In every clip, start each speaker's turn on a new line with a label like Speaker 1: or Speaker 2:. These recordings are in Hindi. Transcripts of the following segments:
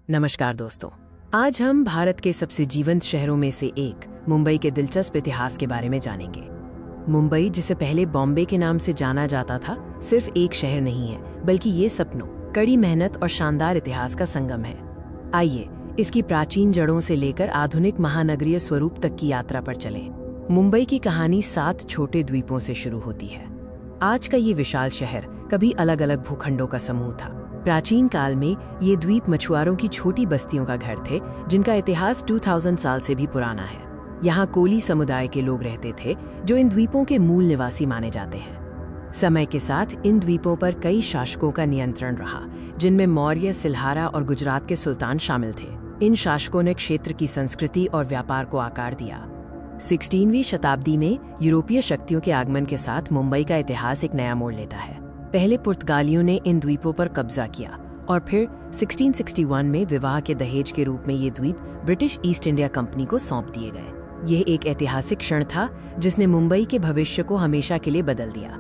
Speaker 1: नमस्कार दोस्तों, आज हम भारत के सबसे जीवंत शहरों में से एक मुंबई के दिलचस्प इतिहास के बारे में जानेंगे। मुंबई, जिसे पहले बॉम्बे के नाम से जाना जाता था, सिर्फ एक शहर नहीं है, बल्कि ये सपनों, कड़ी मेहनत और शानदार इतिहास का संगम है। आइए इसकी प्राचीन जड़ों से लेकर आधुनिक महानगरीय स्वरूप तक की यात्रा पर चलें। मुंबई की कहानी 7 छोटे द्वीपों से शुरू होती है। आज का ये विशाल शहर कभी अलग अलग भूखंडों का समूह था। प्राचीन काल में ये द्वीप मछुआरों की छोटी बस्तियों का घर थे, जिनका इतिहास 2000 साल से भी पुराना है। यहाँ कोली समुदाय के लोग रहते थे, जो इन द्वीपों के मूल निवासी माने जाते हैं। समय के साथ इन द्वीपों पर कई शासकों का नियंत्रण रहा, जिनमें मौर्य, सिलहारा और गुजरात के सुल्तान शामिल थे। इन शासकों ने क्षेत्र की संस्कृति और व्यापार को आकार दिया। 16वीं शताब्दी में यूरोपीय शक्तियों के आगमन के साथ मुंबई का इतिहास एक नया मोड़ लेता है। पहले पुर्तगालियों ने इन द्वीपों पर कब्जा किया और फिर 1661 में विवाह के दहेज के रूप में ये द्वीप ब्रिटिश ईस्ट इंडिया कंपनी को सौंप दिए गए। यह एक ऐतिहासिक क्षण था जिसने मुंबई के भविष्य को हमेशा के लिए बदल दिया।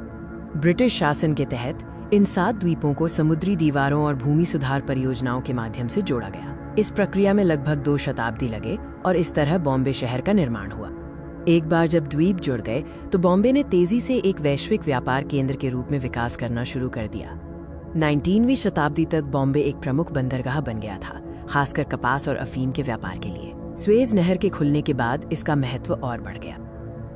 Speaker 1: ब्रिटिश शासन के तहत इन 7 द्वीपों को समुद्री दीवारों और भूमि सुधार परियोजनाओं के माध्यम से जोड़ा गया। इस प्रक्रिया में लगभग 2 शताब्दी लगे और इस तरह बॉम्बे शहर का निर्माण हुआ। एक बार जब द्वीप जुड़ गए तो बॉम्बे ने तेजी से एक वैश्विक व्यापार केंद्र के रूप में विकास करना शुरू कर दिया। 19वीं शताब्दी तक बॉम्बे एक प्रमुख बंदरगाह बन गया था, खासकर कपास और अफीम के व्यापार के लिए। स्वेज नहर के खुलने के बाद इसका महत्व और बढ़ गया।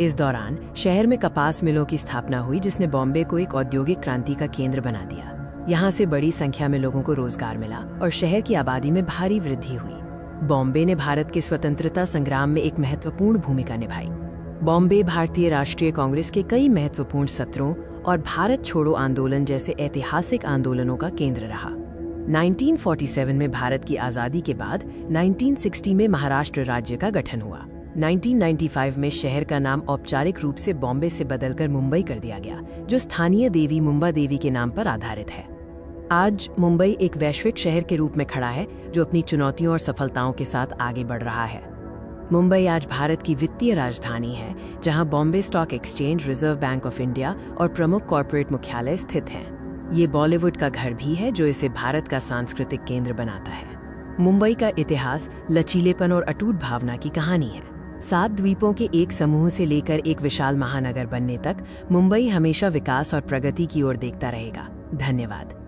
Speaker 1: इस दौरान शहर में कपास मिलों की स्थापना हुई, जिसने बॉम्बे को एक औद्योगिक क्रांति का केंद्र बना दिया। यहाँ से बड़ी संख्या में लोगों को रोजगार मिला और शहर की आबादी में भारी वृद्धि हुई। बॉम्बे ने भारत के स्वतंत्रता संग्राम में एक महत्वपूर्ण भूमिका निभाई। बॉम्बे भारतीय राष्ट्रीय कांग्रेस के कई महत्वपूर्ण सत्रों और भारत छोड़ो आंदोलन जैसे ऐतिहासिक आंदोलनों का केंद्र रहा। 1947 में भारत की आजादी के बाद 1960 में महाराष्ट्र राज्य का गठन हुआ। 1995 में शहर का नाम औपचारिक रूप से बॉम्बे से बदलकर मुंबई कर दिया गया, जो स्थानीय देवी मुंबा देवी के नाम पर आधारित है। आज मुंबई एक वैश्विक शहर के रूप में खड़ा है, जो अपनी चुनौतियों और सफलताओं के साथ आगे बढ़ रहा है। मुंबई आज भारत की वित्तीय राजधानी है, जहां Bombay stock exchange, reserve bank of India और प्रमुख कॉरपोरेट मुख्यालय स्थित हैं। ये बॉलीवुड का घर भी है, जो इसे भारत का सांस्कृतिक केंद्र बनाता है। मुंबई का इतिहास लचीलेपन और अटूट भावना की कहानी है। 7 द्वीपों के एक समूह से लेकर एक विशाल महानगर बनने तक मुंबई हमेशा विकास और प्रगति की ओर देखता रहेगा। धन्यवाद।